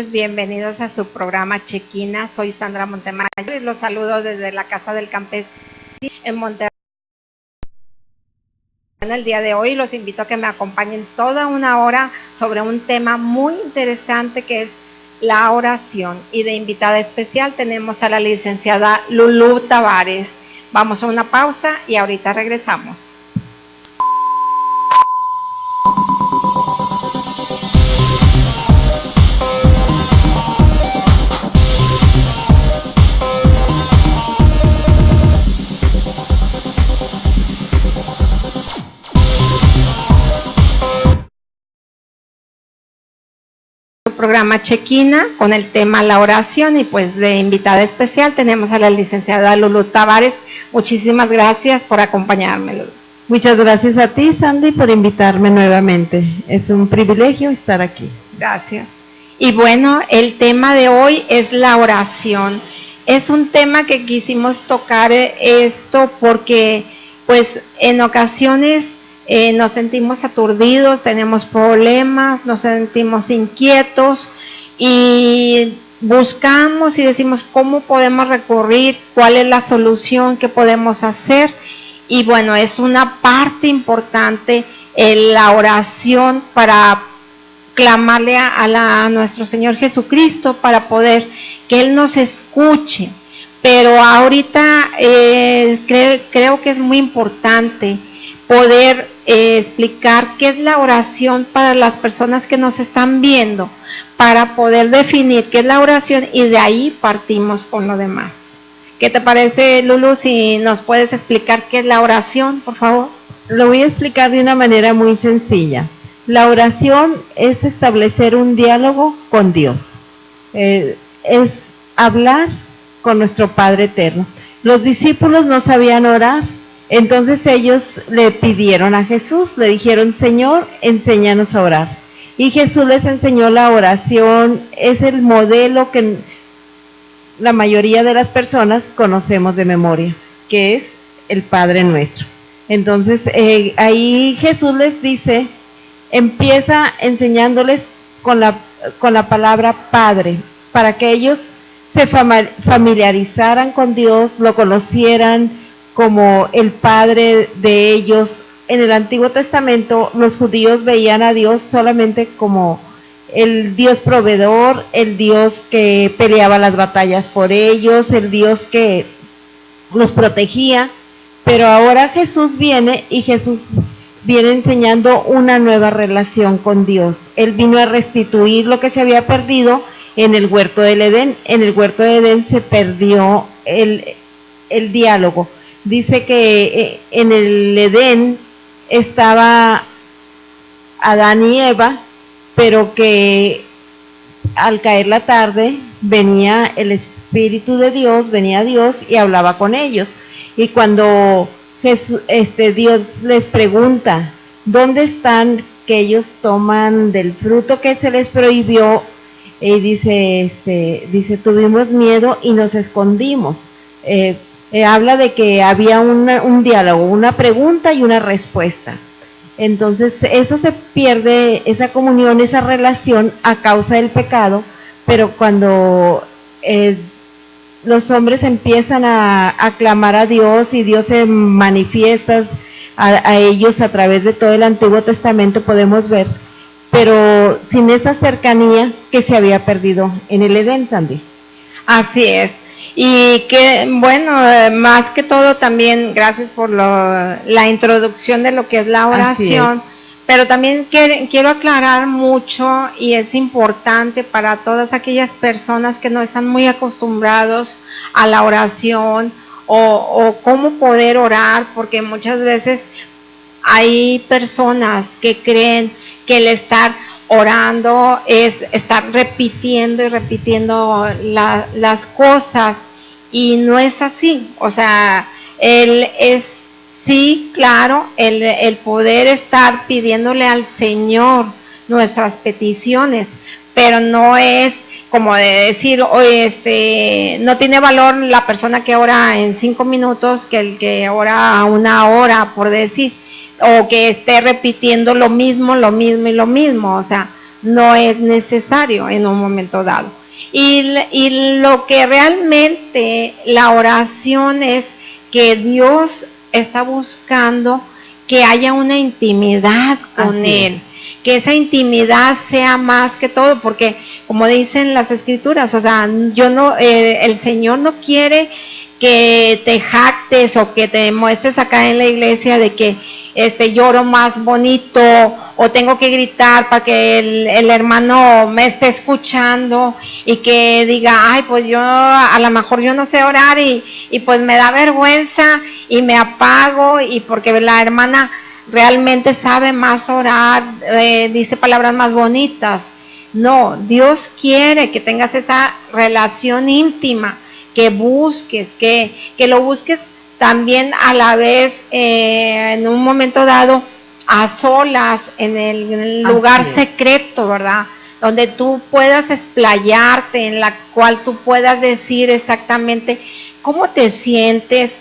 Bienvenidos a su programa Chequina. Soy Sandra Montemayor y los saludo desde la Casa del Campesino en Monterrey. El día de hoy los invito a que me acompañen toda una hora sobre un tema muy interesante que es la oración. Y de invitada especial tenemos a la licenciada Lulú Tavares. Vamos a una pausa y ahorita regresamos. Programa Chequina con el tema la oración, y pues de invitada especial tenemos a la licenciada Lulú Tavares. Muchísimas gracias por acompañarme, Lulú. Muchas gracias a ti, Sandy, por invitarme nuevamente. Es un privilegio estar aquí. Gracias. Y bueno, el tema de hoy es la oración. Es un tema que quisimos tocar esto porque pues en ocasiones nos sentimos aturdidos, tenemos problemas, nos sentimos inquietos y buscamos y decimos cómo podemos recurrir, cuál es la solución que podemos hacer. Y bueno, es una parte importante la oración para clamarle a nuestro Señor Jesucristo para poder que Él nos escuche. Pero ahorita creo que es muy importante poder explicar qué es la oración para las personas que nos están viendo, para poder definir qué es la oración y de ahí partimos con lo demás. ¿Qué te parece, Lulú, si nos puedes explicar qué es la oración, por favor? Lo voy a explicar de una manera muy sencilla. La oración es establecer un diálogo con Dios, es hablar con nuestro Padre Eterno. Los discípulos no sabían orar, entonces ellos le pidieron a Jesús, le dijeron: Señor, enséñanos a orar. Y Jesús les enseñó la oración, es el modelo que la mayoría de las personas conocemos de memoria, que es el Padre Nuestro. Entonces ahí Jesús les dice, empieza enseñándoles con la palabra Padre, para que ellos se familiarizaran con Dios, lo conocieran como el Padre de ellos. En el Antiguo Testamento los judíos veían a Dios solamente como el Dios proveedor, el Dios que peleaba las batallas por ellos, el Dios que los protegía. Pero ahora Jesús viene y Jesús viene enseñando una nueva relación con Dios. Él vino a restituir lo que se había perdido en el huerto del Edén. En el huerto de Edén se perdió el diálogo. Dice que en el Edén estaba Adán y Eva, pero que al caer la tarde venía el Espíritu de Dios, venía Dios y hablaba con ellos. Y cuando Dios les pregunta ¿dónde están? Que ellos toman del fruto que se les prohibió, y dice tuvimos miedo y nos escondimos. Habla de que había un diálogo, una pregunta y una respuesta. Entonces eso se pierde, esa comunión, esa relación a causa del pecado. Pero cuando los hombres empiezan a clamar a Dios y Dios se manifiesta a ellos a través de todo el Antiguo Testamento, podemos ver, pero sin esa cercanía que se había perdido en el Edén, Sandy. Así es. Y que bueno, más que todo también gracias por la introducción de lo que es la oración. Pero también quiero aclarar mucho, y es importante para todas aquellas personas que no están muy acostumbrados a la oración o cómo poder orar, porque muchas veces hay personas que creen que el estar orando es estar repitiendo y repitiendo las cosas, y no es así. O sea, él es sí, claro, el poder estar pidiéndole al Señor nuestras peticiones, pero no es como de decir, oye, no tiene valor la persona que ora en 5 minutos que el que ora 1 hora, por decir, o que esté repitiendo lo mismo y lo mismo. O sea, no es necesario en un momento dado. Y lo que realmente la oración es que Dios está buscando que haya una intimidad con Él, que esa intimidad sea más que todo, porque como dicen las escrituras, o sea, el Señor no quiere que te jactes o que te muestres acá en la iglesia de que lloro más bonito o tengo que gritar para que el hermano me esté escuchando y que diga, ay, pues yo a lo mejor yo no sé orar y pues me da vergüenza y me apago, y porque la hermana realmente sabe más orar, dice palabras más bonitas. No, Dios quiere que tengas esa relación íntima, que busques, que lo busques también a la vez, en un momento dado, a solas, en el lugar secreto, ¿verdad? Donde tú puedas explayarte, en la cual tú puedas decir exactamente cómo te sientes,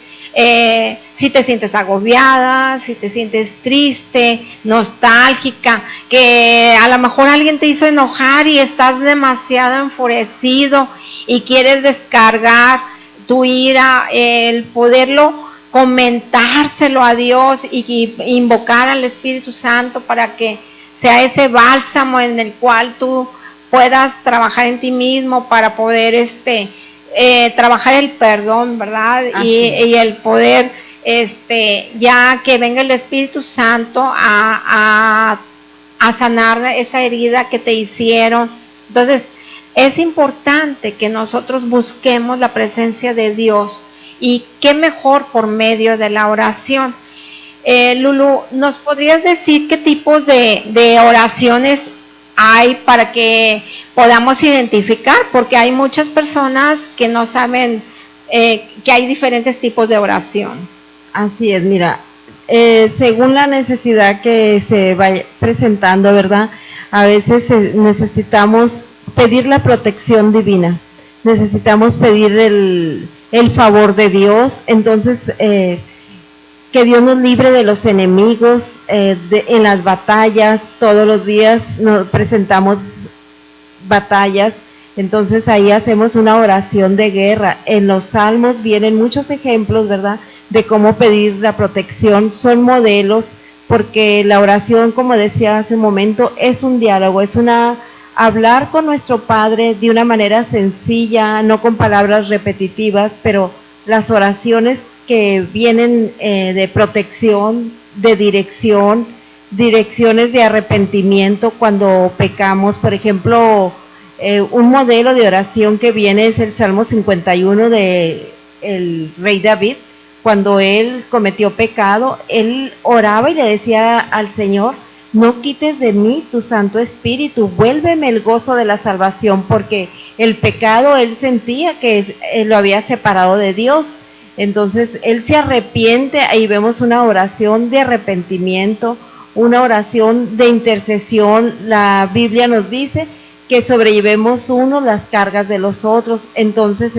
si te sientes agobiada, si te sientes triste, nostálgica, que a lo mejor alguien te hizo enojar y estás demasiado enfurecido y quieres descargar tu ira, el poderlo comentárselo a Dios y invocar al Espíritu Santo para que sea ese bálsamo en el cual tú puedas trabajar en ti mismo para poder trabajar el perdón, ¿verdad? Y el poder, ya que venga el Espíritu Santo a sanar esa herida que te hicieron. Entonces, es importante que nosotros busquemos la presencia de Dios, y qué mejor por medio de la oración. Lulu, ¿nos podrías decir qué tipos de oraciones hay para que podamos identificar? Porque hay muchas personas que no saben que hay diferentes tipos de oración. Así es, mira, según la necesidad que se vaya presentando, ¿verdad? A veces necesitamos pedir la protección divina, necesitamos pedir el favor de Dios. Entonces, que Dios nos libre de los enemigos, en las batallas. Todos los días nos presentamos batallas, entonces ahí hacemos una oración de guerra. En los salmos vienen muchos ejemplos, ¿verdad?, de cómo pedir la protección. Son modelos, porque la oración, como decía hace un momento, es un diálogo, es hablar con nuestro Padre de una manera sencilla, no con palabras repetitivas, pero las oraciones que vienen de protección, de dirección, direcciones de arrepentimiento cuando pecamos. Por ejemplo, un modelo de oración que viene es el Salmo 51 de el rey David. Cuando él cometió pecado, él oraba y le decía al Señor: no quites de mí tu Santo Espíritu, vuélveme el gozo de la salvación, porque el pecado él sentía que lo había separado de Dios. Entonces él se arrepiente. Ahí vemos una oración de arrepentimiento, una oración de intercesión. La Biblia nos dice que sobrellevemos unos las cargas de los otros. Entonces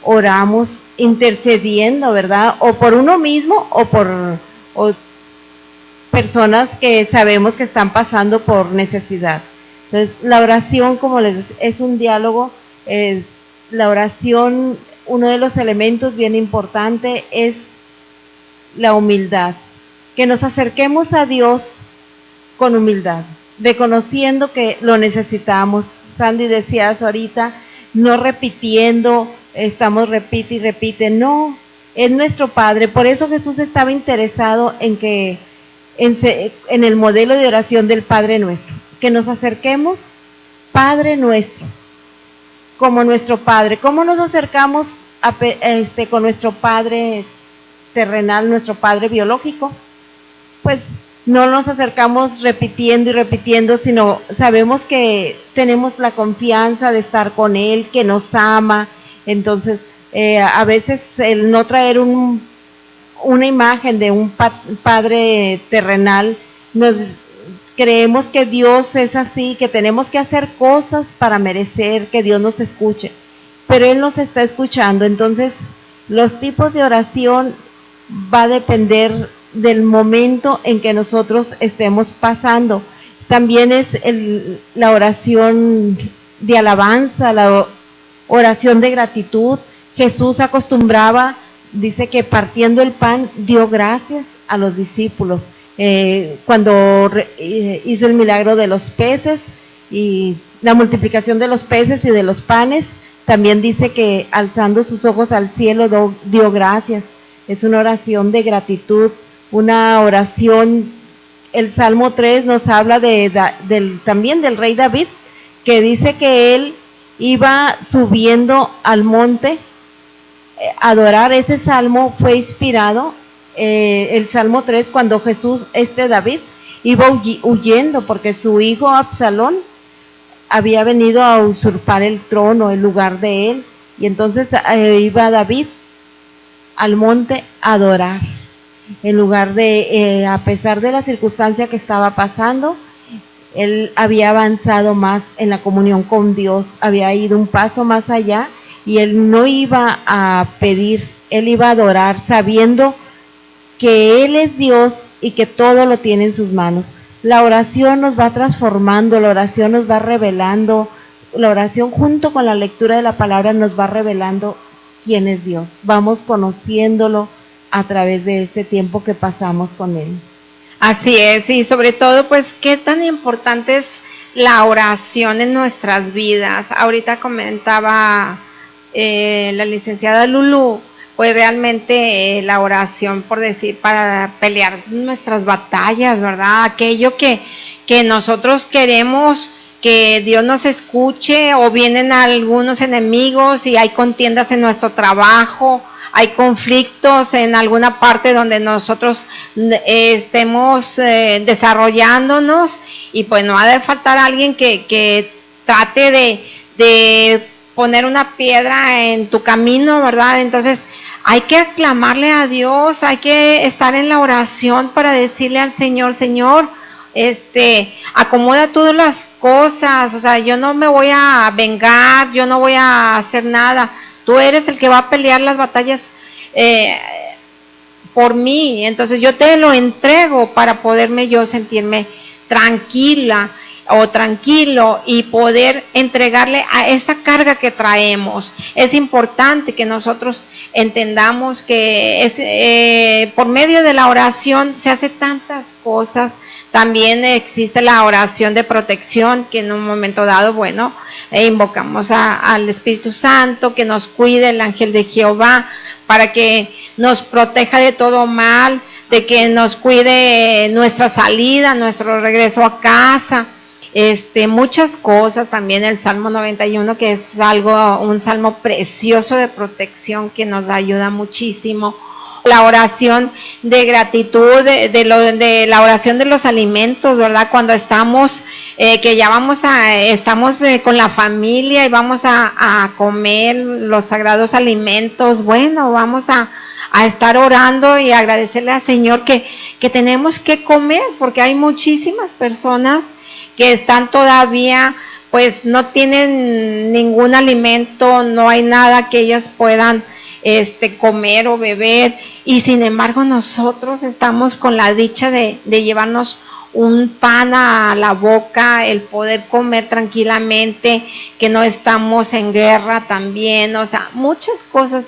oramos intercediendo, ¿verdad? O por uno mismo o por personas que sabemos que están pasando por necesidad. Entonces, la oración, como les decía, es un diálogo. La oración, uno de los elementos bien importante es la humildad. Que nos acerquemos a Dios con humildad, reconociendo que lo necesitamos. Sandy, decías ahorita, no repitiendo, estamos repite y repite. No, es nuestro Padre. Por eso Jesús estaba interesado en que en el modelo de oración del Padre Nuestro, que nos acerquemos, Padre Nuestro, como nuestro Padre. ¿Cómo nos acercamos con nuestro Padre terrenal, nuestro Padre biológico? Pues no nos acercamos repitiendo y repitiendo, sino sabemos que tenemos la confianza de estar con Él, que nos ama. Entonces, a veces el no traer una imagen de un Padre terrenal, creemos que Dios es así, que tenemos que hacer cosas para merecer que Dios nos escuche, pero Él nos está escuchando. Entonces, los tipos de oración va a depender del momento en que nosotros estemos pasando. También es la oración de alabanza, la oración de gratitud. Jesús acostumbraba, dice que partiendo el pan dio gracias a los discípulos. Cuando hizo el milagro de los peces y la multiplicación de los peces y de los panes, también dice que alzando sus ojos al cielo dio gracias. Es una oración de gratitud, una oración. El Salmo 3 nos habla también del rey David, que dice que él iba subiendo al monte a adorar. Ese salmo fue inspirado, el Salmo 3, cuando David iba huyendo porque su hijo Absalón había venido a usurpar el trono, el lugar de él, y entonces iba David al monte a adorar. En lugar de, a pesar de la circunstancia que estaba pasando, él había avanzado más en la comunión con Dios, había ido un paso más allá, y él no iba a pedir, él iba a adorar, sabiendo que Él es Dios y que todo lo tiene en sus manos. La oración nos va transformando, la oración nos va revelando, la oración junto con la lectura de la palabra nos va revelando quién es Dios. Vamos conociéndolo a través de este tiempo que pasamos con Él. Así es, y sobre todo, pues, qué tan importante es la oración en nuestras vidas. Ahorita comentaba la licenciada Lulu, pues realmente la oración, por decir, para pelear nuestras batallas, ¿verdad? Aquello que nosotros queremos que Dios nos escuche, o vienen algunos enemigos y hay contiendas en nuestro trabajo, hay conflictos en alguna parte donde nosotros estemos desarrollándonos, y pues no ha de faltar alguien que trate de poner una piedra en tu camino, ¿verdad? Entonces hay que aclamarle a Dios, hay que estar en la oración para decirle al Señor, Señor, acomoda todas las cosas, o sea, yo no me voy a vengar, yo no voy a hacer nada, tú eres el que va a pelear las batallas por mí, entonces yo te lo entrego para poderme yo sentirme tranquila o tranquilo y poder entregarle a esa carga que traemos. Es importante que nosotros entendamos que por medio de la oración se hace tantas cosas. También existe la oración de protección, que en un momento dado, bueno, invocamos al Espíritu Santo, que nos cuide, el ángel de Jehová, para que nos proteja de todo mal, de que nos cuide nuestra salida, nuestro regreso a casa. Muchas cosas, también el Salmo 91, que es un salmo precioso de protección que nos ayuda muchísimo. La oración de gratitud, de la oración de los alimentos, ¿verdad? Cuando estamos, que ya estamos con la familia y vamos a comer los sagrados alimentos, bueno, vamos a estar orando y agradecerle al Señor que tenemos que comer, porque hay muchísimas personas que están todavía, pues no tienen ningún alimento, no hay nada que ellas puedan comer o beber, y sin embargo nosotros estamos con la dicha de llevarnos un pan a la boca, el poder comer tranquilamente, que no estamos en guerra también, o sea, muchas cosas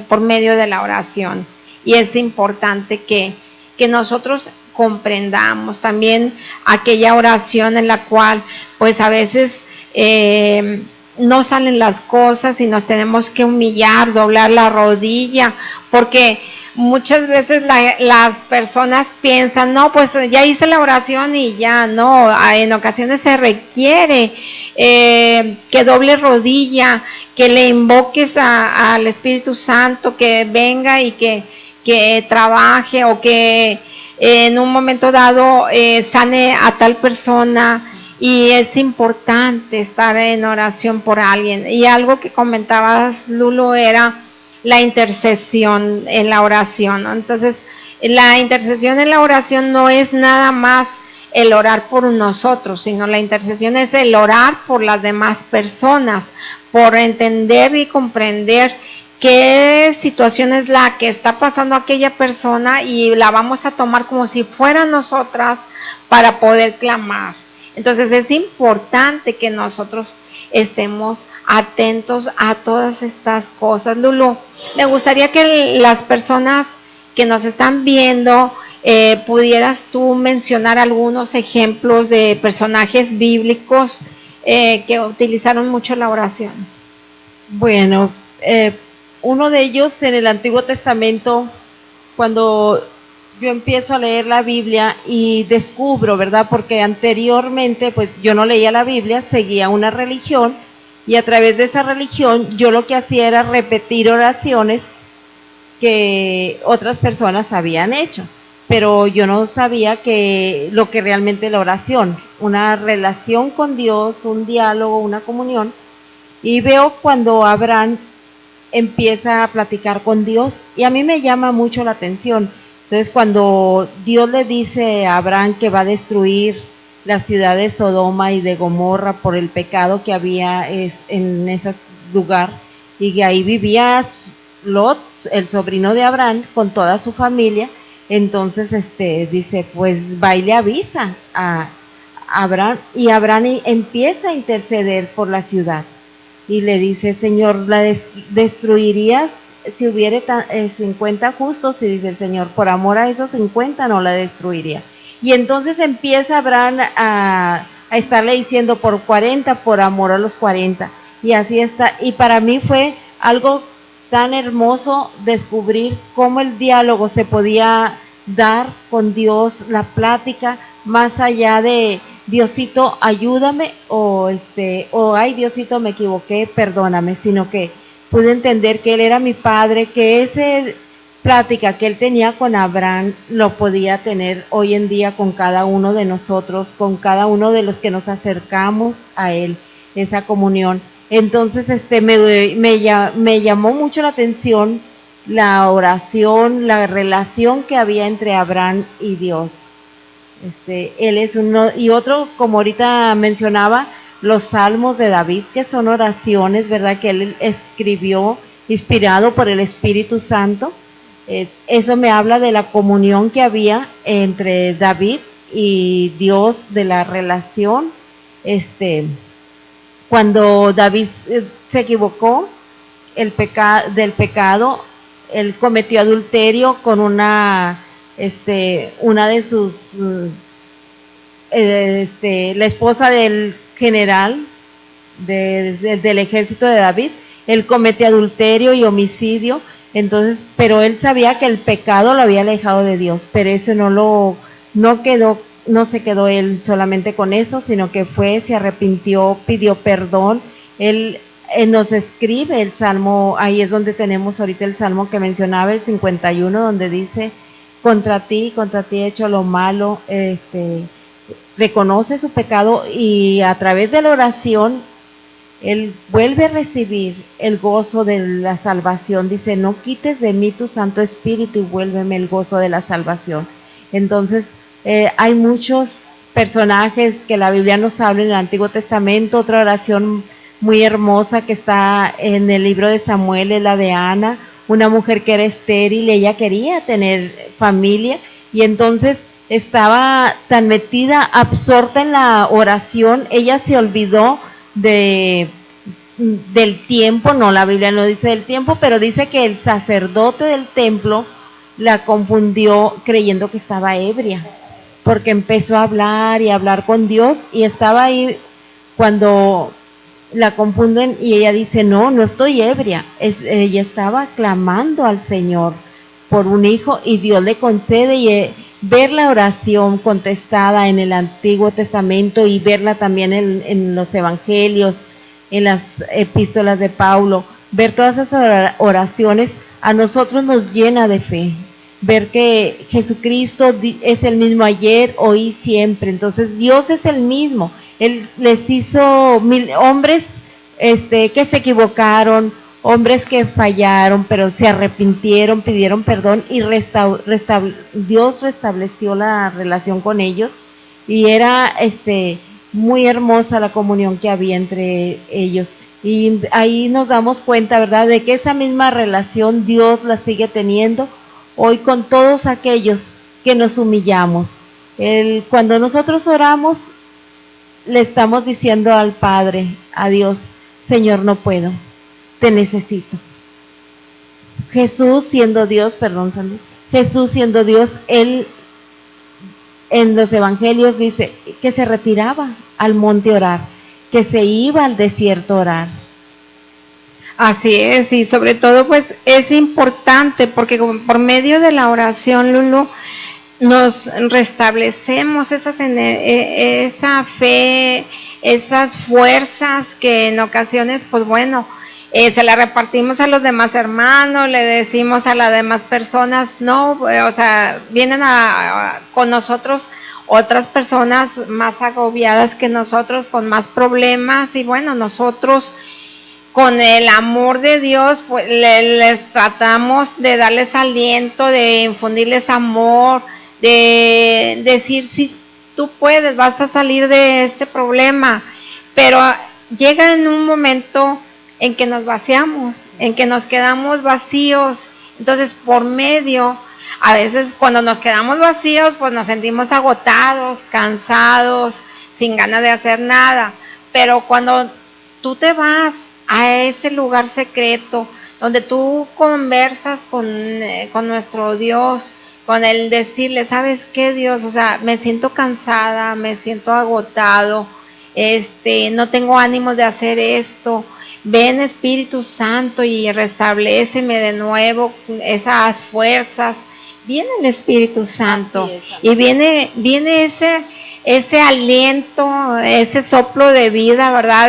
por medio de la oración, y es importante que nosotros comprendamos también aquella oración en la cual pues a veces no salen las cosas y nos tenemos que humillar, doblar la rodilla, porque muchas veces las personas piensan, no, pues ya hice la oración y ya, no, en ocasiones se requiere que doble rodilla, que le invoques al Espíritu Santo, que venga y que trabaje, o que en un momento dado sane a tal persona. Y es importante estar en oración por alguien. Y algo que comentabas, Lulu, era la intercesión en la oración, ¿no? Entonces, la intercesión en la oración no es nada más el orar por nosotros, sino la intercesión es el orar por las demás personas, por entender y comprender qué situación es la que está pasando aquella persona y la vamos a tomar como si fuera nosotras para poder clamar. Entonces es importante que nosotros estemos atentos a todas estas cosas. Lulu, me gustaría que las personas que nos están viendo, pudieras tú mencionar algunos ejemplos de personajes bíblicos que utilizaron mucho la oración. Bueno, uno de ellos en el Antiguo Testamento, cuando yo empiezo a leer la Biblia y descubro, ¿verdad? Porque anteriormente pues yo no leía la Biblia, seguía una religión, y a través de esa religión yo lo que hacía era repetir oraciones que otras personas habían hecho, pero yo no sabía que lo que realmente la oración, una relación con Dios, un diálogo, una comunión. Y veo cuando Abraham empieza a platicar con Dios, y a mí me llama mucho la atención. Entonces, cuando Dios le dice a Abraham que va a destruir la ciudad de Sodoma y de Gomorra por el pecado que había en ese lugar, y que ahí vivía Lot, el sobrino de Abraham, con toda su familia, entonces dice, pues va y le avisa a Abraham, y Abraham empieza a interceder por la ciudad. Y le dice, Señor, ¿la destruirías si hubiere 50 justos? Y dice el Señor, por amor a esos 50 no la destruiría. Y entonces empieza Abraham a estarle diciendo por 40, por amor a los 40. Y así está. Y para mí fue algo tan hermoso descubrir cómo el diálogo se podía dar con Dios, la plática, más allá de Diosito, ayúdame, o ay, Diosito, me equivoqué, perdóname, sino que pude entender que Él era mi Padre, que esa plática que Él tenía con Abraham lo podía tener hoy en día con cada uno de nosotros, con cada uno de los que nos acercamos a Él, esa comunión. Entonces me llamó mucho la atención la oración, la relación que había entre Abraham y Dios. Él es uno, y otro, como ahorita mencionaba, los salmos de David, que son oraciones, ¿verdad?, que él escribió inspirado por el Espíritu Santo. Eso me habla de la comunión que había entre David y Dios, de la relación. Cuando David se equivocó del pecado, él cometió adulterio con una de sus, la esposa del general del ejército de David. Él comete adulterio y homicidio, entonces, pero él sabía que el pecado lo había alejado de Dios, pero eso no se quedó él solamente con eso, sino que se arrepintió, pidió perdón. Él nos escribe el Salmo, ahí es donde tenemos ahorita el Salmo que mencionaba, el 51, donde dice, contra ti he hecho lo malo. Reconoce su pecado, y a través de la oración él vuelve a recibir el gozo de la salvación. Dice, no quites de mí tu Santo Espíritu y vuélveme el gozo de la salvación. Entonces hay muchos personajes que la Biblia nos habla en el Antiguo Testamento. Otra oración muy hermosa que está en el libro de Samuel es la de Ana, una mujer que era estéril. Ella quería tener familia, y entonces estaba tan metida, absorta en la oración, ella se olvidó del tiempo. No, la Biblia no dice del tiempo, pero dice que el sacerdote del templo la confundió creyendo que estaba ebria, porque empezó a hablar y a hablar con Dios, y estaba ahí cuando la confunden, y ella dice, no estoy ebria. Ella estaba clamando al Señor por un hijo, y Dios le concede. Y ver la oración contestada en el Antiguo Testamento, y verla también en los evangelios, en las epístolas de Pablo, ver todas esas oraciones, a nosotros nos llena de fe. Ver que Jesucristo es el mismo ayer, hoy y siempre. Entonces Dios es el mismo. Él les hizo hombres que se equivocaron, hombres que fallaron, pero se arrepintieron, pidieron perdón, y Dios restableció la relación con ellos, y era muy hermosa la comunión que había entre ellos. Y ahí nos damos cuenta, ¿verdad?, de que esa misma relación Dios la sigue teniendo hoy con todos aquellos que nos humillamos. Cuando nosotros oramos, le estamos diciendo al Padre, a Dios, Señor, no puedo, te necesito. Jesús siendo Dios, perdón, Sandy, Jesús siendo Dios, Él en los evangelios dice que se retiraba al monte a orar, que se iba al desierto a orar. Así es, y sobre todo pues es importante porque por medio de la oración, Lulu, nos restablecemos esa fe, esas fuerzas que en ocasiones, pues bueno, se la repartimos a los demás hermanos, le decimos a las demás personas, no, o sea, vienen con nosotros otras personas más agobiadas que nosotros, con más problemas, y bueno, nosotros con el amor de Dios, pues les tratamos de darles aliento, de infundirles amor, de decir, sí, tú puedes, vas a salir de este problema, pero llega en un momento en que nos vaciamos, en que nos quedamos vacíos. Entonces, por medio, a veces cuando nos quedamos vacíos, pues nos sentimos agotados, cansados, sin ganas de hacer nada, pero cuando tú te vas a ese lugar secreto, donde tú conversas con nuestro Dios, con el decirle, ¿sabes qué, Dios? O sea, me siento cansada, me siento agotado, no tengo ánimo de hacer esto. Ven, Espíritu Santo, y restabléceme de nuevo esas fuerzas. Viene el Espíritu Santo y viene ese aliento, ese soplo de vida, ¿verdad?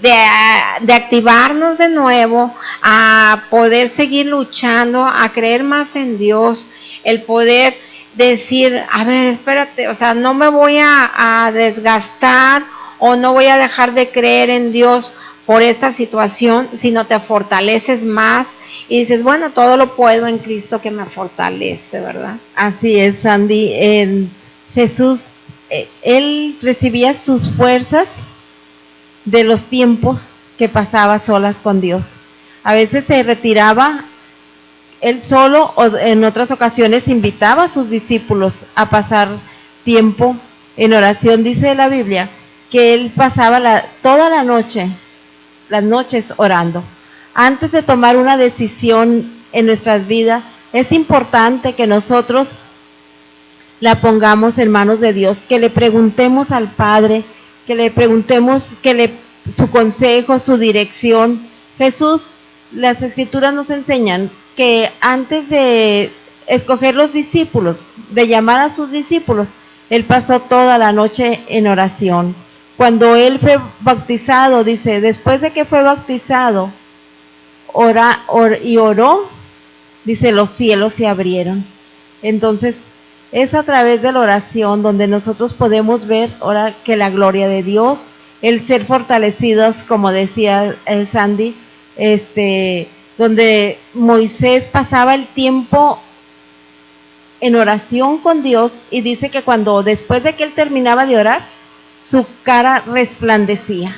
De activarnos de nuevo, a poder seguir luchando, a creer más en Dios, el poder decir, a ver, espérate, o sea, no me voy a desgastar o no voy a dejar de creer en Dios por esta situación, sino te fortaleces más y dices, bueno, todo lo puedo en Cristo que me fortalece, ¿verdad? Así es, Sandy. Jesús, Él recibía sus fuerzas de los tiempos que pasaba solas con Dios. A veces se retiraba Él solo, o en otras ocasiones invitaba a sus discípulos a pasar tiempo en oración. Dice la Biblia que Él pasaba toda la noche, las noches orando. Antes de tomar una decisión en nuestras vidas, es importante que nosotros la pongamos en manos de Dios, que le preguntemos al Padre, que le preguntemos su consejo, su dirección. Jesús, las Escrituras nos enseñan que antes de escoger los discípulos, de llamar a sus discípulos, Él pasó toda la noche en oración. Cuando Él fue bautizado, dice, después de que fue bautizado, oró, dice, los cielos se abrieron. Entonces, es a través de la oración donde nosotros podemos ver ahora que la gloria de Dios, el ser fortalecidos, como decía Sandy, donde Moisés pasaba el tiempo en oración con Dios, y dice que después de que él terminaba de orar, su cara resplandecía,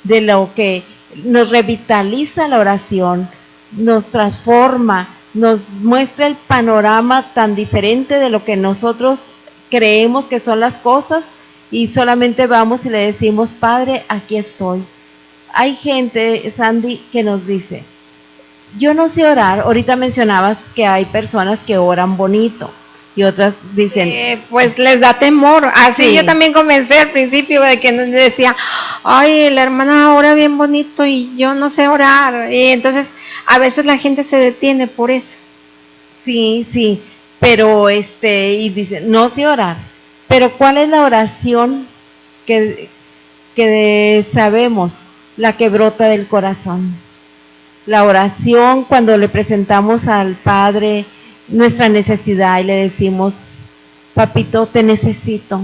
de lo que nos revitaliza la oración, nos transforma, nos muestra el panorama tan diferente de lo que nosotros creemos que son las cosas, y solamente vamos y le decimos, Padre, aquí estoy. Hay gente, Sandy, que nos dice, yo no sé orar. Ahorita mencionabas que hay personas que oran bonito y otras dicen, pues les da temor. Así sí. Yo también comencé al principio de que decía, ay, la hermana ora bien bonito y yo no sé orar. Y entonces a veces la gente se detiene por eso. Sí, pero y dice, no sé orar. Pero ¿cuál es la oración que sabemos, la que brota del corazón? La oración cuando le presentamos al Padre nuestra necesidad y le decimos, papito, te necesito,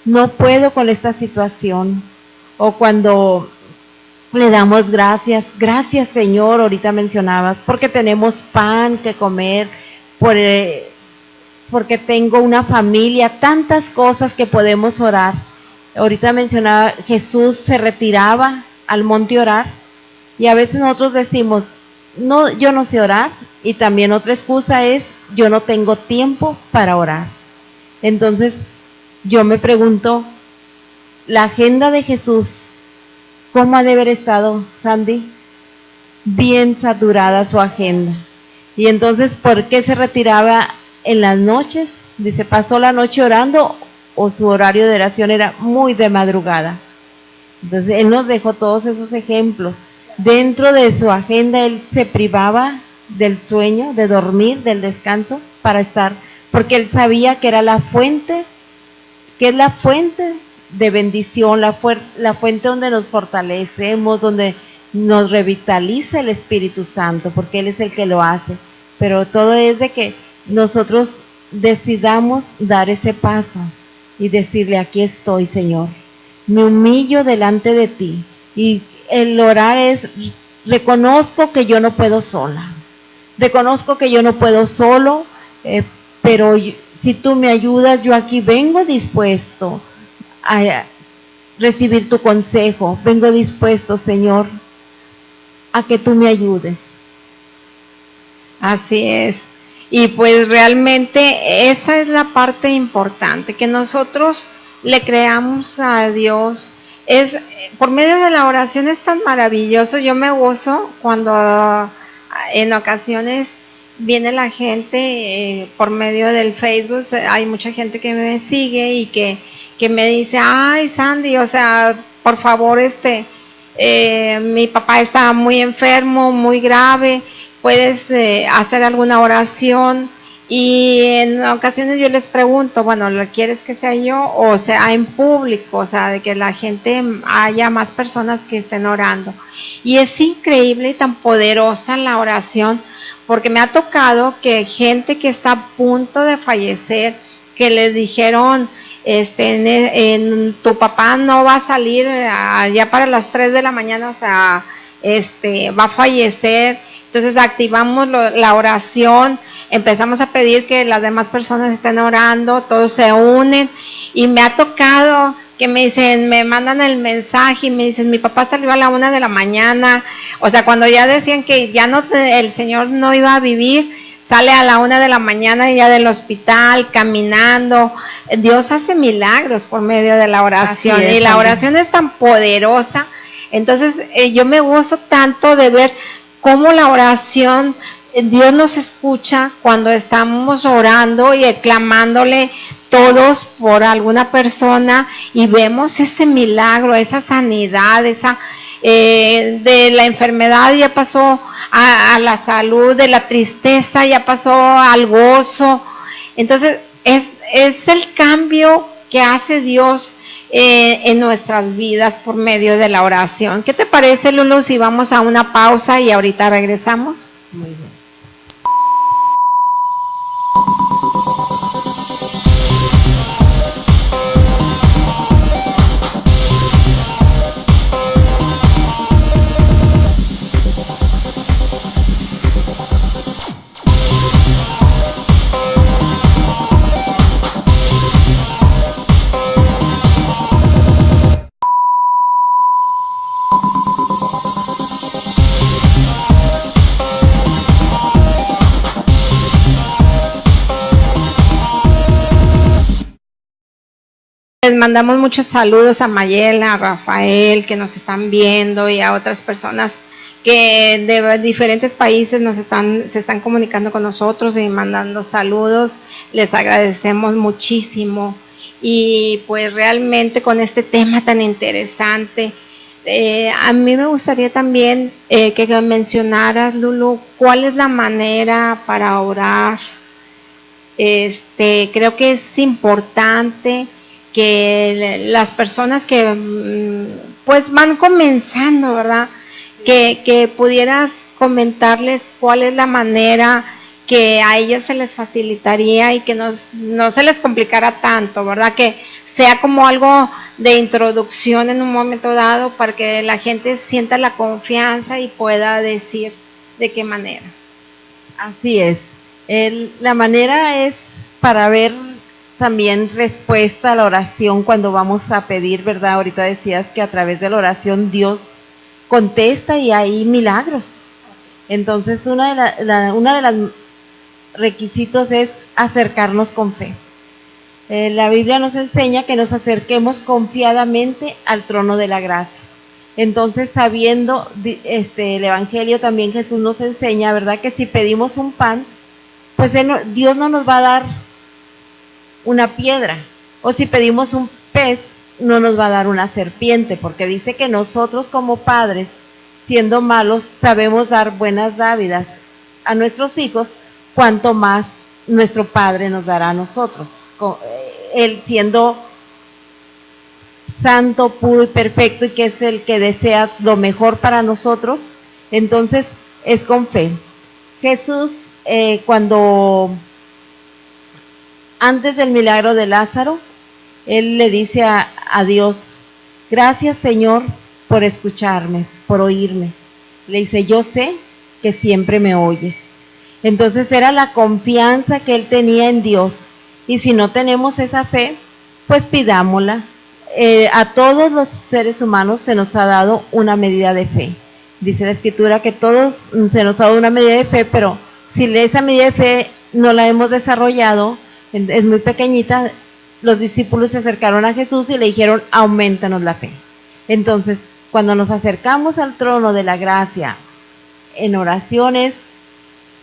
no puedo con esta situación. O cuando le damos gracias Señor, ahorita mencionabas, porque tenemos pan que comer, porque tengo una familia, tantas cosas que podemos orar. Ahorita mencionaba, Jesús se retiraba al monte a orar, Y a veces nosotros decimos, no, yo no sé orar, y también otra excusa es, yo no tengo tiempo para orar. Entonces, yo me pregunto, la agenda de Jesús, ¿cómo ha de haber estado, Sandy? Bien saturada su agenda. Y entonces, ¿por qué se retiraba en las noches? Dice, ¿pasó la noche orando o su horario de oración era muy de madrugada? Entonces, Él nos dejó todos esos ejemplos. Dentro de su agenda, Él se privaba del sueño, de dormir, del descanso, para estar, porque Él sabía que era la fuente, que es la fuente de bendición, la fuente donde nos fortalecemos, donde nos revitaliza el Espíritu Santo, porque Él es el que lo hace. Pero todo es de que nosotros decidamos dar ese paso y decirle, aquí estoy, Señor. Me humillo delante de ti. Y el orar es, reconozco que yo no puedo sola. Reconozco que yo no puedo solo, pero si tú me ayudas, yo aquí vengo dispuesto a recibir tu consejo. Vengo dispuesto, Señor, a que tú me ayudes. Así es. Y pues realmente esa es la parte importante, que nosotros le creamos a Dios. Es por medio de la oración es tan maravilloso. Yo me gozo cuando en ocasiones viene la gente por medio del Facebook. Hay mucha gente que me sigue y que me dice, ay Sandy, o sea, por favor, mi papá está muy enfermo, muy grave, puedes hacer alguna oración. Y en ocasiones yo les pregunto, bueno, ¿lo quieres que sea yo o sea en público? O sea, de que la gente, haya más personas que estén orando. Y es increíble y tan poderosa la oración, porque me ha tocado que gente que está a punto de fallecer, que les dijeron, tu papá no va a salir ya para las 3 de la mañana, o sea, va a fallecer. Entonces activamos la oración, empezamos a pedir que las demás personas estén orando, todos se unen, y me ha tocado que me dicen, me mandan el mensaje y me dicen, mi papá salió a la 1 de la mañana, o sea, cuando ya decían que ya no, el Señor no iba a vivir, sale a la 1 de la mañana ya del hospital, caminando. Dios hace milagros por medio de la oración, y la oración es tan poderosa. Entonces yo me gozo tanto de ver cómo la oración, Dios nos escucha cuando estamos orando y clamándole todos por alguna persona, y vemos ese milagro, esa sanidad, de la enfermedad ya pasó a la salud, de la tristeza ya pasó al gozo. Entonces es el cambio que hace Dios en nuestras vidas por medio de la oración. ¿Qué te parece, Lulu, si vamos a una pausa y ahorita regresamos? Muy bien. Les mandamos muchos saludos a Mayela, a Rafael, que nos están viendo, y a otras personas que de diferentes países se están comunicando con nosotros y mandando saludos. Les agradecemos muchísimo. Y pues realmente con este tema tan interesante, a mí me gustaría también que mencionaras, Lulu, cuál es la manera para orar. Creo que es importante que las personas que pues van comenzando, ¿verdad? Que pudieras comentarles cuál es la manera que a ellas se les facilitaría y que no se les complicara tanto, ¿verdad? Que sea como algo de introducción en un momento dado para que la gente sienta la confianza y pueda decir de qué manera. Así es. La manera es para ver también respuesta a la oración cuando vamos a pedir, ¿verdad? Ahorita decías que a través de la oración Dios contesta y hay milagros. Entonces, una de las requisitos es acercarnos con fe. La Biblia nos enseña que nos acerquemos confiadamente al trono de la gracia. Entonces, sabiendo el Evangelio, también Jesús nos enseña, ¿verdad?, que si pedimos un pan, pues Dios no nos va a dar una piedra, o si pedimos un pez, no nos va a dar una serpiente, porque dice que nosotros como padres, siendo malos, sabemos dar buenas dádivas a nuestros hijos, cuanto más nuestro Padre nos dará a nosotros. Él siendo santo, puro y perfecto, y que es el que desea lo mejor para nosotros, entonces es con fe. Jesús, cuando antes del milagro de Lázaro, él le dice a Dios: gracias, Señor, por escucharme, por oírme. Le dice: yo sé que siempre me oyes. Entonces era la confianza que él tenía en Dios. Y si no tenemos esa fe, pues pidámosla. A todos los seres humanos se nos ha dado una medida de fe. Dice la Escritura que todos se nos ha dado una medida de fe, pero si esa medida de fe no la hemos desarrollado, es muy pequeñita. Los discípulos se acercaron a Jesús y le dijeron: aumentanos la fe. Entonces, cuando nos acercamos al trono de la gracia en oraciones,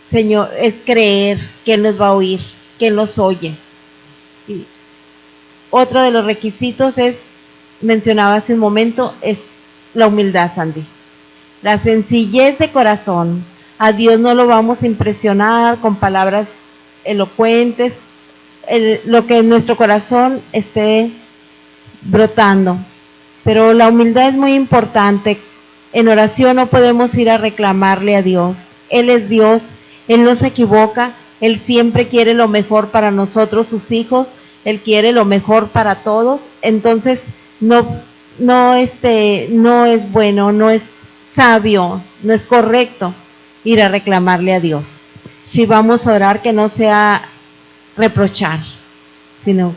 Señor, es creer que Él nos va a oír, que Él nos oye. Y otro de los requisitos mencionaba hace un momento, es la humildad, Sandy. La sencillez de corazón. A Dios no lo vamos a impresionar con palabras elocuentes, lo que en nuestro corazón esté brotando. Pero la humildad es muy importante. En oración no podemos ir a reclamarle a Dios. Él es Dios. Él no se equivoca, Él siempre quiere lo mejor para nosotros, sus hijos, Él quiere lo mejor para todos. Entonces no es bueno, no es sabio, no es correcto ir a reclamarle a Dios. Si vamos a orar, que no sea reprochar, sino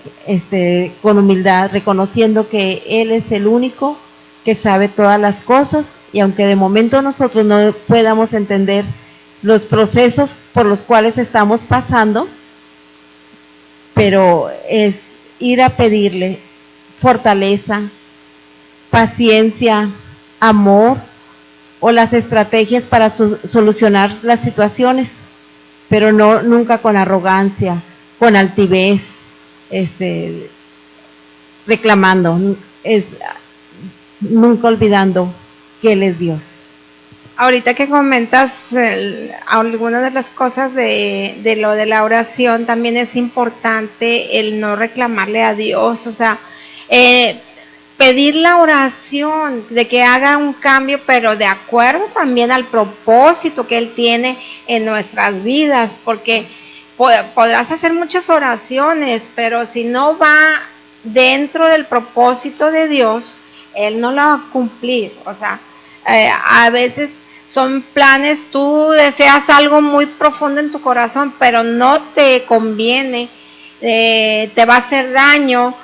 con humildad, reconociendo que Él es el único que sabe todas las cosas, y aunque de momento nosotros no podamos entender los procesos por los cuales estamos pasando, pero es ir a pedirle fortaleza, paciencia, amor, o las estrategias para solucionar las situaciones, pero nunca con arrogancia, con altivez, reclamando, nunca olvidando que Él es Dios. Ahorita que comentas algunas de las cosas de lo de la oración, también es importante el no reclamarle a Dios, o sea, pedir la oración de que haga un cambio, pero de acuerdo también al propósito que Él tiene en nuestras vidas, porque podrás hacer muchas oraciones, pero si no va dentro del propósito de Dios, Él no la va a cumplir. O sea, a veces son planes, tú deseas algo muy profundo en tu corazón, pero no te conviene, te va a hacer daño,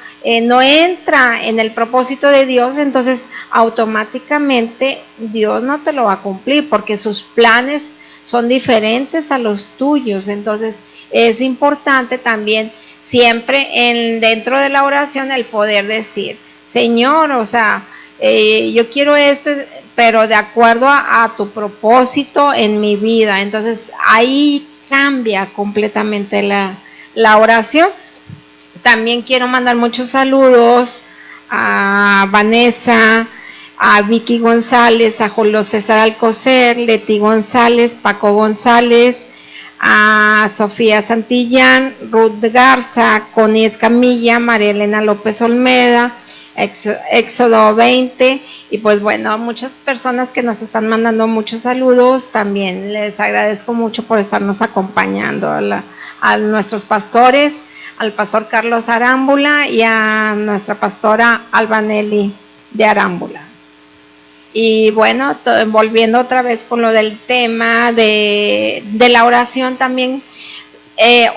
no entra en el propósito de Dios, entonces automáticamente Dios no te lo va a cumplir, porque sus planes son diferentes a los tuyos. Entonces es importante también siempre dentro de la oración el poder decir: Señor, o sea, yo quiero pero de acuerdo a tu propósito en mi vida. Entonces ahí cambia completamente la oración. También quiero mandar muchos saludos a Vanessa, a Vicky González, a Julio César Alcocer, Leti González, Paco González, a Sofía Santillán, Ruth Garza, Connie Escamilla, María Elena López Olmeda, Éxodo 20, y pues bueno, muchas personas que nos están mandando muchos saludos. También les agradezco mucho por estarnos acompañando, a nuestros pastores, al pastor Carlos Arámbula y a nuestra pastora Albanelli de Arámbula. Y bueno, volviendo otra vez con lo del tema de la oración también,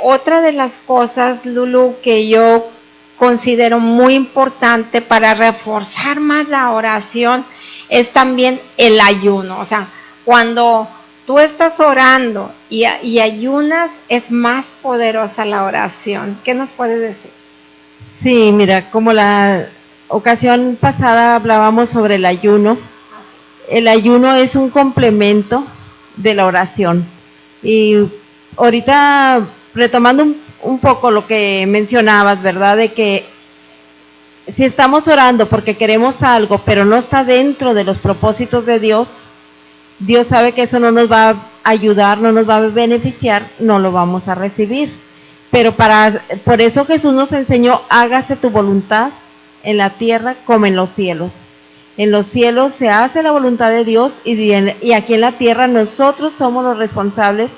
otra de las cosas, Lulu, que yo considero muy importante para reforzar más la oración es también el ayuno. O sea, cuando tú estás orando y ayunas, es más poderosa la oración. ¿Qué nos puedes decir? Sí, mira, como la ocasión pasada hablábamos sobre el ayuno es un complemento de la oración. Y ahorita, retomando un poco lo que mencionabas, ¿verdad? De que si estamos orando porque queremos algo, pero no está dentro de los propósitos de Dios, Dios sabe que eso no nos va a ayudar, no nos va a beneficiar, no lo vamos a recibir. Pero por eso Jesús nos enseñó, hágase tu voluntad en la tierra como en los cielos. En los cielos se hace la voluntad de Dios y aquí en la tierra nosotros somos los responsables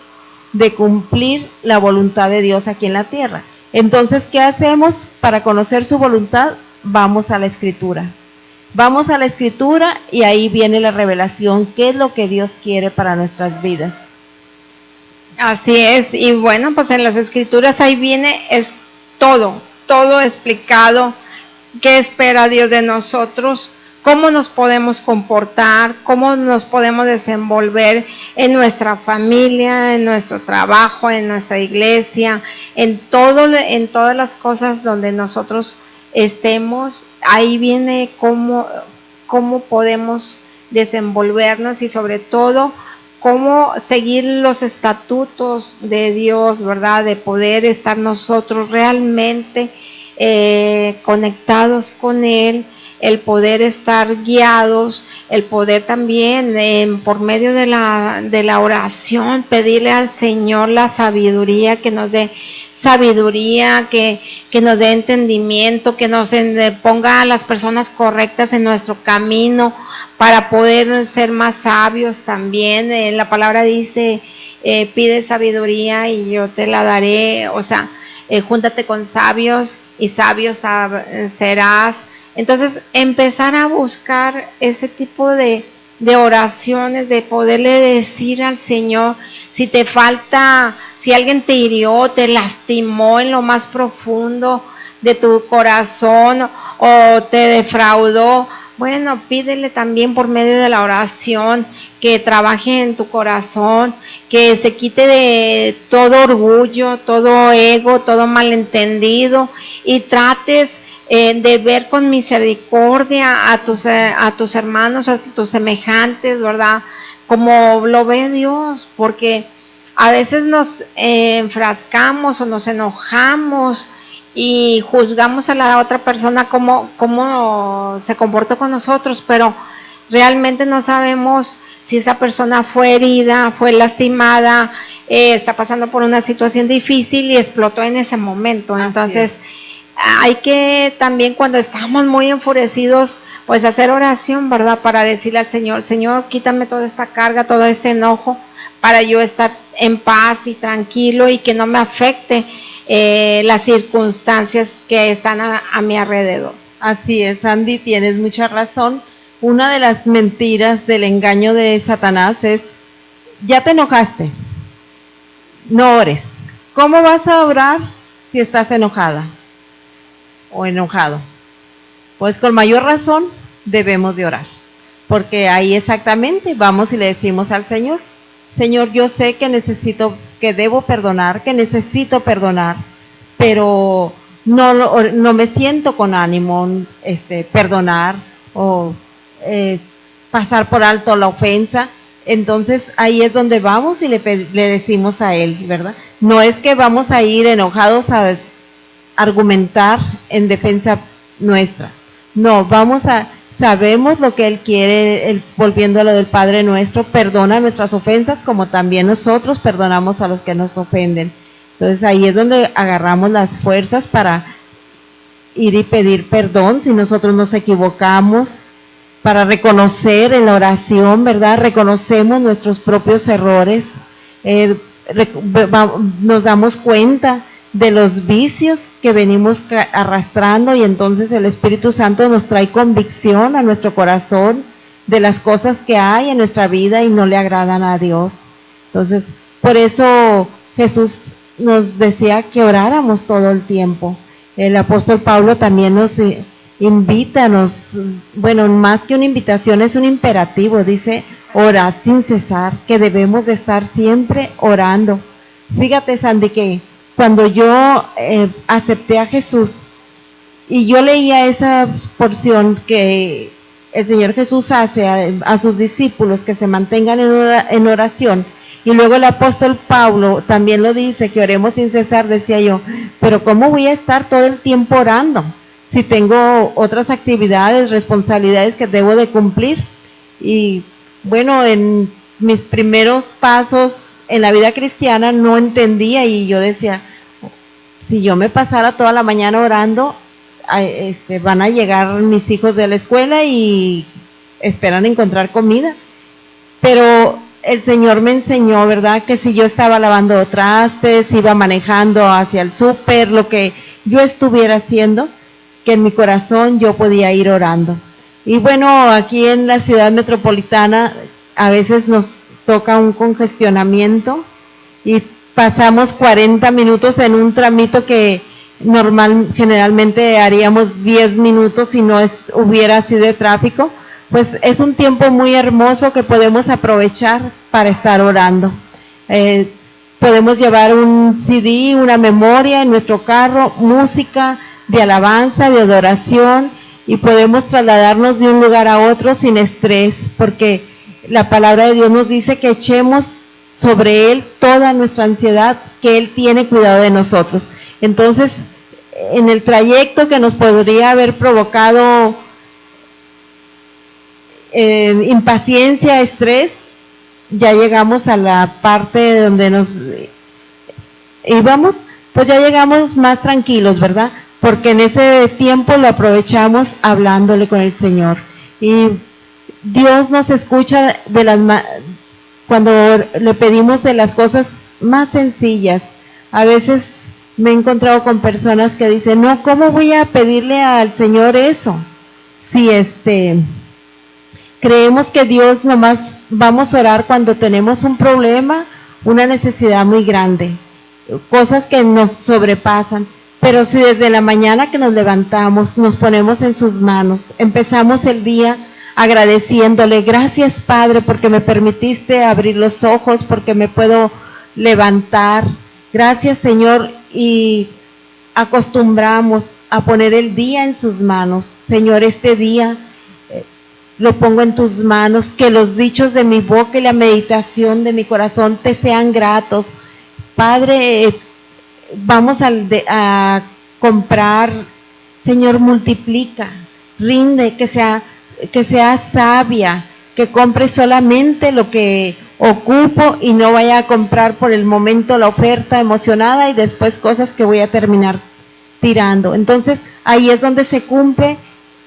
de cumplir la voluntad de Dios aquí en la tierra. Entonces, ¿qué hacemos para conocer su voluntad? Vamos a la Escritura. Vamos a la Escritura y ahí viene la revelación, qué es lo que Dios quiere para nuestras vidas. Así es, y bueno, pues en las Escrituras ahí viene, es todo explicado, qué espera Dios de nosotros, cómo nos podemos comportar, cómo nos podemos desenvolver en nuestra familia, en nuestro trabajo, en nuestra iglesia, en todas las cosas donde nosotros estemos. Ahí viene cómo podemos desenvolvernos y sobre todo cómo seguir los estatutos de Dios, ¿verdad? De poder estar nosotros realmente conectados con Él, el poder estar guiados, el poder también por medio de la oración pedirle al Señor la sabiduría, que nos dé sabiduría, que nos dé entendimiento, que nos ponga a las personas correctas en nuestro camino para poder ser más sabios también. La palabra dice, pide sabiduría y yo te la daré, o sea, júntate con sabios y sabios serás. Entonces, empezar a buscar ese tipo de oraciones, de poderle decir al Señor, si te falta, si alguien te hirió, te lastimó en lo más profundo de tu corazón o te defraudó, bueno, pídele también por medio de la oración que trabaje en tu corazón, que se quite de todo orgullo, todo ego, todo malentendido y trates de ver con misericordia a tus hermanos, a tus semejantes, ¿verdad? Como lo ve Dios, porque a veces nos enfrascamos o nos enojamos y juzgamos a la otra persona cómo se comportó con nosotros, pero realmente no sabemos si esa persona fue herida, fue lastimada, está pasando por una situación difícil y explotó en ese momento. Entonces, hay que también, cuando estamos muy enfurecidos, pues hacer oración, ¿verdad? Para decirle al Señor, Señor, quítame toda esta carga, todo este enojo, para yo estar en paz y tranquilo y que no me afecte las circunstancias que están a mi alrededor. Así es, Andy, tienes mucha razón. Una de las mentiras del engaño de Satanás es, ya te enojaste, no ores. ¿Cómo vas a orar si estás enojada o enojado? Pues con mayor razón debemos de orar, porque ahí exactamente vamos y le decimos al Señor, Señor, yo sé que debo perdonar, que necesito perdonar, pero no me siento con ánimo perdonar o pasar por alto la ofensa. Entonces ahí es donde vamos y le decimos a Él, ¿verdad? No es que vamos a ir enojados a argumentar en defensa nuestra. No, sabemos lo que Él quiere, volviendo a lo del Padre Nuestro, perdona nuestras ofensas como también nosotros perdonamos a los que nos ofenden. Entonces ahí es donde agarramos las fuerzas para ir y pedir perdón si nosotros nos equivocamos, para reconocer en la oración, ¿verdad? Reconocemos nuestros propios errores, nos damos cuenta de los vicios que venimos arrastrando y entonces el Espíritu Santo nos trae convicción a nuestro corazón de las cosas que hay en nuestra vida y no le agradan a Dios. Entonces, por eso Jesús nos decía que oráramos todo el tiempo. El apóstol Pablo también invítanos, bueno, más que una invitación es un imperativo, dice, orad sin cesar, que debemos de estar siempre orando. Fíjate, Sandy, que cuando yo acepté a Jesús y yo leía esa porción que el Señor Jesús hace a sus discípulos que se mantengan en oración, y luego el apóstol Pablo también lo dice, que oremos sin cesar, decía yo, pero ¿cómo voy a estar todo el tiempo orando si tengo otras actividades, responsabilidades que debo de cumplir? Y bueno, en mis primeros pasos en la vida cristiana no entendía, y yo decía, si yo me pasara toda la mañana orando, van a llegar mis hijos de la escuela y esperan encontrar comida. Pero el Señor me enseñó, ¿verdad?, que si yo estaba lavando trastes, iba manejando hacia el súper, lo que yo estuviera haciendo, que en mi corazón yo podía ir orando. Y bueno, aquí en la ciudad metropolitana a veces nos toca un congestionamiento y pasamos 40 minutos en un tramito que generalmente haríamos 10 minutos si no hubiera así de tráfico. Pues es un tiempo muy hermoso que podemos aprovechar para estar orando. Podemos llevar un CD, una memoria en nuestro carro, música de alabanza, de adoración, y podemos trasladarnos de un lugar a otro sin estrés, porque la palabra de Dios nos dice que echemos sobre Él toda nuestra ansiedad, que Él tiene cuidado de nosotros. Entonces, en el trayecto que nos podría haber provocado impaciencia, estrés, ya llegamos a la parte donde nos íbamos, pues ya llegamos más tranquilos, ¿verdad? Porque en ese tiempo lo aprovechamos hablándole con el Señor. Y Dios nos escucha cuando le pedimos de las cosas más sencillas. A veces me he encontrado con personas que dicen, no, ¿cómo voy a pedirle al Señor eso? Si creemos que Dios nomás vamos a orar cuando tenemos un problema, una necesidad muy grande, cosas que nos sobrepasan. Pero si desde la mañana que nos levantamos, nos ponemos en sus manos, empezamos el día agradeciéndole, gracias Padre porque me permitiste abrir los ojos, porque me puedo levantar, gracias Señor, y acostumbramos a poner el día en sus manos. Señor, este día lo pongo en tus manos, que los dichos de mi boca y la meditación de mi corazón te sean gratos. Padre, vamos a comprar, Señor, multiplica, rinde, que sea sabia, que compre solamente lo que ocupo y no vaya a comprar por el momento la oferta emocionada y después cosas que voy a terminar tirando. Entonces, ahí es donde se cumple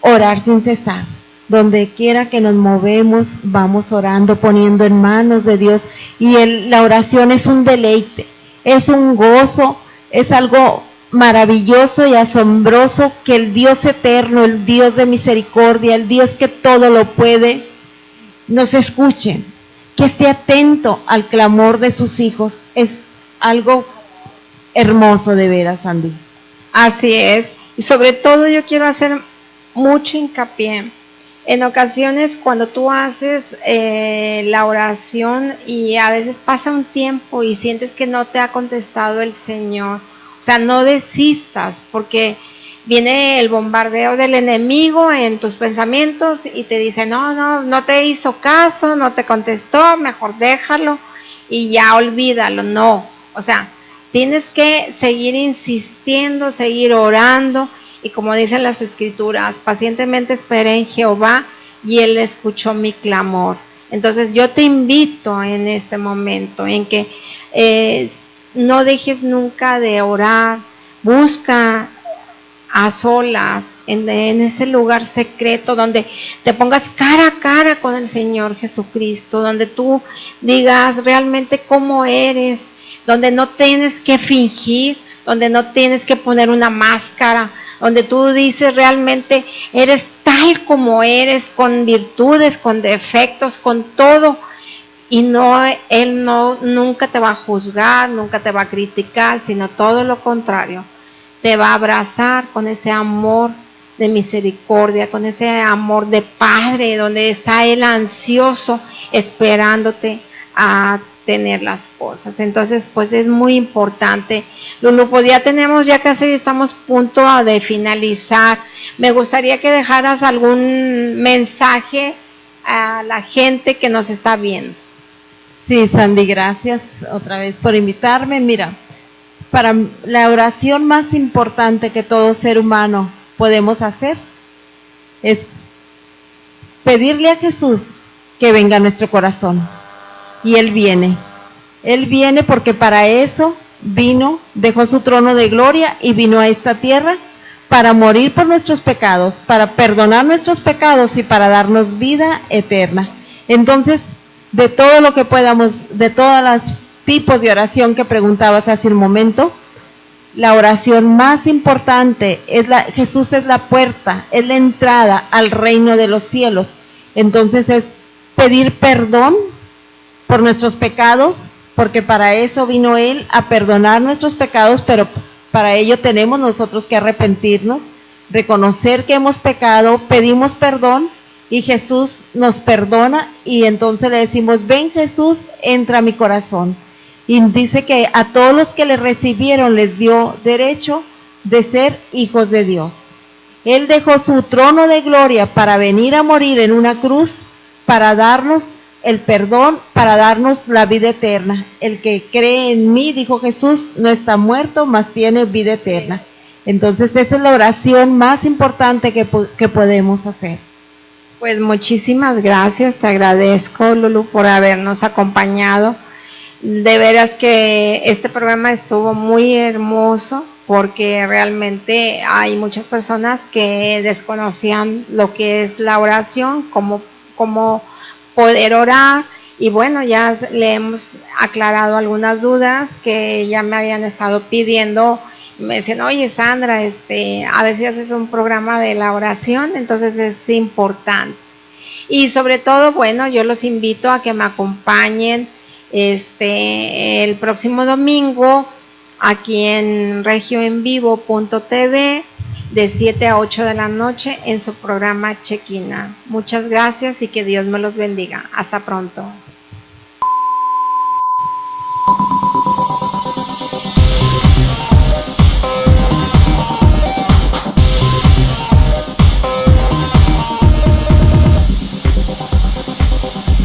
orar sin cesar. Donde quiera que nos movemos, vamos orando, poniendo en manos de Dios. Y la oración es un deleite, es un gozo, es algo maravilloso y asombroso que el Dios eterno, el Dios de misericordia, el Dios que todo lo puede, nos escuche, que esté atento al clamor de sus hijos. Es algo hermoso de veras, Andy. Así es, y sobre todo yo quiero hacer mucho hincapié. En ocasiones cuando tú haces la oración y a veces pasa un tiempo y sientes que no te ha contestado el Señor, o sea, no desistas, porque viene el bombardeo del enemigo en tus pensamientos y te dice, no te hizo caso, no te contestó, mejor déjalo y ya olvídalo. No, o sea, tienes que seguir insistiendo, seguir orando. Y como dicen las escrituras, pacientemente esperé en Jehová y Él escuchó mi clamor. Entonces yo te invito en este momento en que no dejes nunca de orar, busca a solas, en ese lugar secreto donde te pongas cara a cara con el Señor Jesucristo, donde tú digas realmente cómo eres, donde no tienes que fingir, donde no tienes que poner una máscara, donde tú dices realmente eres tal como eres, con virtudes, con defectos, con todo, y Él nunca te va a juzgar, nunca te va a criticar, sino todo lo contrario, te va a abrazar con ese amor de misericordia, con ese amor de padre, donde está él ansioso, esperándote a tener las cosas. Entonces, pues es muy importante. Lulu, pues ya tenemos, ya casi estamos a punto de finalizar. Me gustaría que dejaras algún mensaje a la gente que nos está viendo. Sí, Sandy, gracias otra vez por invitarme. Mira, para la oración más importante que todo ser humano podemos hacer es pedirle a Jesús que venga a nuestro corazón. Y Él viene porque para eso vino, dejó su trono de gloria y vino a esta tierra para morir por nuestros pecados, para perdonar nuestros pecados y para darnos vida eterna. Entonces, de todo lo que podamos, de todos los tipos de oración que preguntabas hace un momento, la oración más importante es Jesús es la puerta, es la entrada al reino de los cielos. Entonces es pedir perdón por nuestros pecados, porque para eso vino Él, a perdonar nuestros pecados, pero para ello tenemos nosotros que arrepentirnos, reconocer que hemos pecado, pedimos perdón y Jesús nos perdona y entonces le decimos, ven Jesús, entra a mi corazón. Y dice que a todos los que le recibieron les dio derecho de ser hijos de Dios. Él dejó su trono de gloria para venir a morir en una cruz, para darnos el perdón, para darnos la vida eterna. El que cree en mí, dijo Jesús, no está muerto, mas tiene vida eterna. Entonces esa es la oración más importante que podemos hacer. Pues muchísimas gracias, te agradezco, Lulu, por habernos acompañado. De veras que este programa estuvo muy hermoso porque realmente hay muchas personas que desconocían lo que es la oración, cómo poder orar, y bueno, ya le hemos aclarado algunas dudas que ya me habían estado pidiendo. Me decían, oye Sandra, a ver si haces un programa de la oración. Entonces es importante. Y sobre todo, bueno, yo los invito a que me acompañen el próximo domingo aquí en regioenvivo.tv de 7 a 8 de la noche en su programa Chequina. Muchas gracias y que Dios me los bendiga. Hasta pronto.